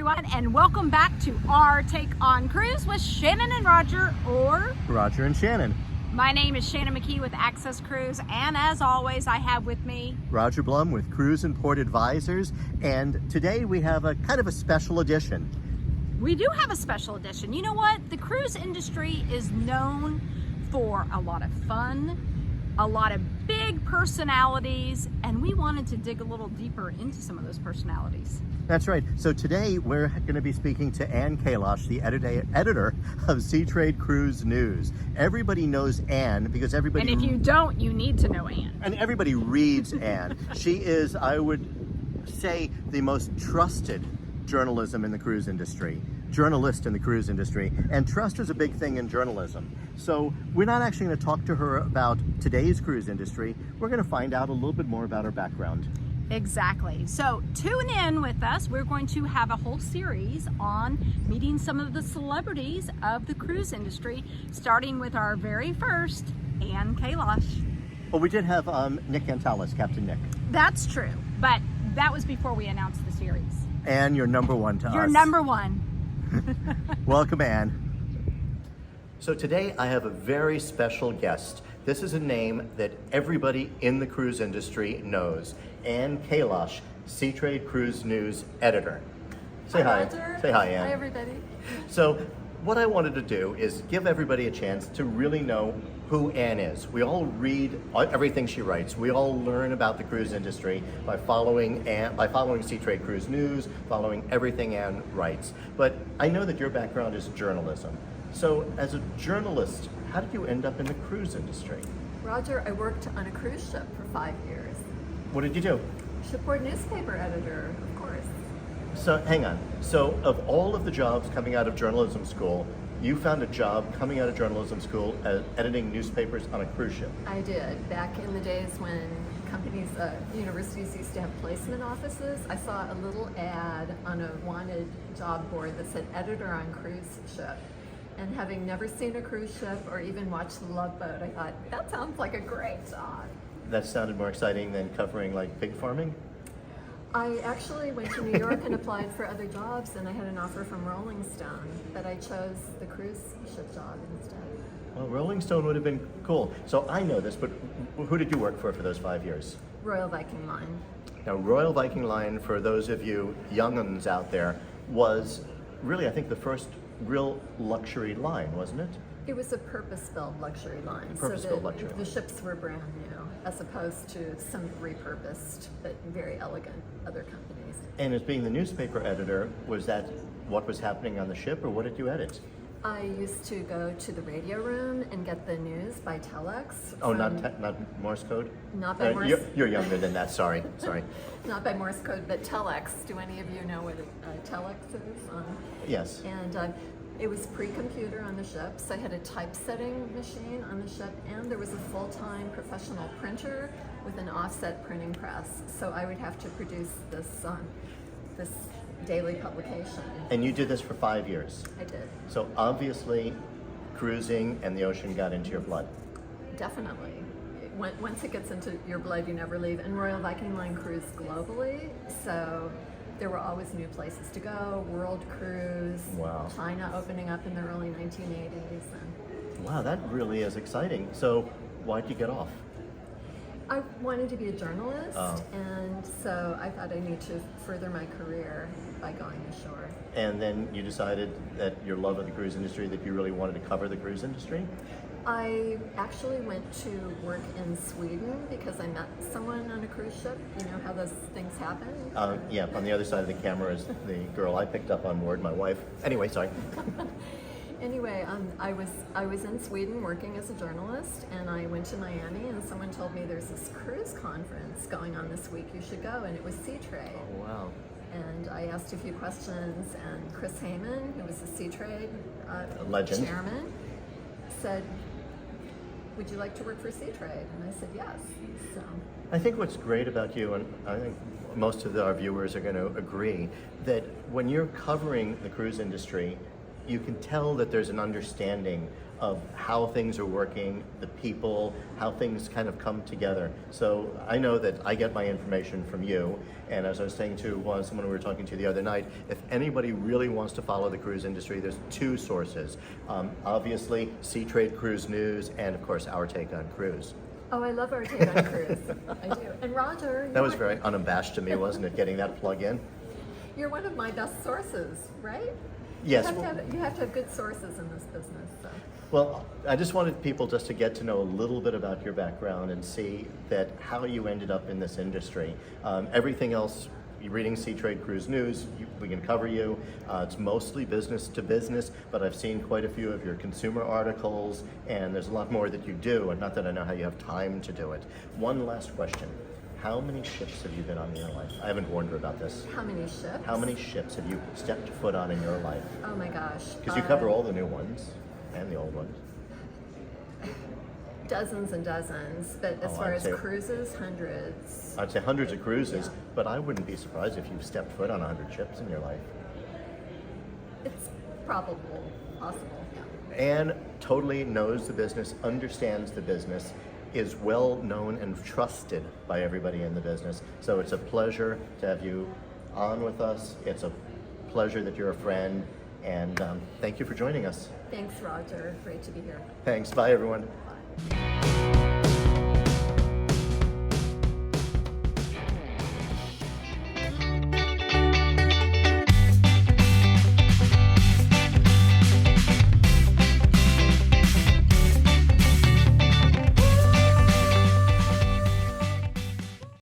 everyone, and welcome back to our take on cruise with Shannon and Roger, or Roger and Shannon. My name is Shannon McKee with Access Cruise, and as always, I have with me Roger Blum with Cruise and Port Advisors, and today we have a kind of a special edition. We do have a special edition. You know what? The cruise industry is known for a lot of fun, a lot of big personalities, and we wanted to dig a little deeper into some of those personalities. That's right. So today we're going to be speaking to Anne Kalosh, the editor of Seatrade Cruise News. Everybody knows Anne because everybody... And if you don't, you need to know Anne. And everybody reads Anne. She is, I would say, the most trusted journalist in the cruise industry. And trust is a big thing in journalism. So we're not actually going to talk to her about today's cruise industry. We're going to find out a little bit more about her background. Exactly. So tune in with us. We're going to have a whole series on meeting some of the celebrities of the cruise industry, starting with our very first, Anne Kalosh. Well, we did have Nick Antalis, Captain Nick. That's true, but that was before we announced the series. Anne, you're number one to us. You're number one. Welcome, Anne. So today I have a very special guest. This is a name that everybody in the cruise industry knows. Anne Kalosh, Seatrade Cruise News editor. Say hi. Roger. Say hi, Anne. Hi, everybody. So what I wanted to do is give everybody a chance to really know who Anne is. We all read everything she writes. We all learn about the cruise industry by following Anne, by following Seatrade Cruise News, following everything Anne writes. But I know that your background is journalism. So as a journalist, how did you end up in the cruise industry? Roger, I worked on a cruise ship for 5 years. What did you do? Shipboard newspaper editor, of course. So hang on. So of all of the jobs coming out of journalism school, you found a job coming out of journalism school as editing newspapers on a cruise ship. I did. Back in the days when companies, universities used to have placement offices, I saw a little ad on a wanted job board that said editor on cruise ship. And having never seen a cruise ship or even watched The Love Boat, I thought, that sounds like a great job. That sounded more exciting than covering like pig farming? I actually went to New York and applied for other jobs, and I had an offer from Rolling Stone, but I chose the cruise ship job instead. Well, Rolling Stone would have been cool. So I know this, but who did you work for those 5 years? Royal Viking Line. Now, Royal Viking Line, for those of you young'uns out there, was really, I think, the first real luxury line, wasn't it? It was a purpose-built luxury line. Purpose-built luxury line. The ships were brand new, as opposed to some repurposed but very elegant other companies. And as being the newspaper editor, was that what was happening on the ship, or what did you edit? I used to go to the radio room and get the news by telex. Oh, not Morse code? Not by Morse. You're younger than that. Sorry. Not by Morse code, but telex. Do any of you know what a telex is? Yes. And it was pre-computer on the ship, so I had a typesetting machine on the ship, and there was a full-time professional printer with an offset printing press. So I would have to produce this daily publication. And you did this for 5 years? I did. So obviously, cruising and the ocean got into your blood. Definitely. Once it gets into your blood, you never leave. And Royal Viking Line cruised globally, so there were always new places to go. World Cruise, wow. China opening up in the early 1980s. Wow, that really is exciting. So why'd you get off? I wanted to be a journalist, and so I thought I need to further my career by going ashore. And then you decided that your love of the cruise industry, that you really wanted to cover the cruise industry? I actually went to work in Sweden because I met someone on a cruise ship. You know how those things happen? Yeah, on the other side of the camera is the girl I picked up on board, my wife. Anyway, sorry. Anyway, I was in Sweden working as a journalist, and I went to Miami, and someone told me there's this cruise conference going on this week. You should go, and it was Seatrade. Oh, wow. And I asked a few questions, and Chris Heyman, who was the Seatrade legend chairman, said, "Would you like to work for Seatrade?" And I said yes. So I think what's great about you, and I think most of our viewers are going to agree, that when you're covering the cruise industry, you can tell that there's an understanding of how things are working, the people, how things kind of come together. So I know that I get my information from you, and as I was saying to someone we were talking to the other night, if anybody really wants to follow the cruise industry, there's two sources. Obviously, Seatrade Cruise News, and of course, Our Take on Cruise. Oh, I love Our Take on Cruise. I do. And Roger, That was very unabashed to me, wasn't it, getting that plug in? you're one of my best sources, right? Yes. You have to have good sources in this business. So. Well, I just wanted people just to get to know a little bit about your background and see that how you ended up in this industry. Everything else, you're reading Seatrade Cruise News, we can cover you. It's mostly business to business, but I've seen quite a few of your consumer articles, and there's a lot more that you do, and not that I know how you have time to do it. One last question. How many ships have you been on in your life? I haven't warned her about this. How many ships? How many ships have you stepped foot on in your life? Oh my gosh. Because you cover all the new ones and the old ones. Dozens and dozens, but as far I'd as say- cruises, hundreds. I'd say hundreds of cruises, Yeah. but I wouldn't be surprised if you've stepped foot on 100 ships in your life. It's probable, possible. Yeah. Anne totally knows the business, understands the business, is well known and trusted by everybody in the business. So it's a pleasure to have you on with us. It's a pleasure that you're a friend, and thank you for joining us. Thanks, Roger. Great to be here. Thanks. Bye, everyone. Bye.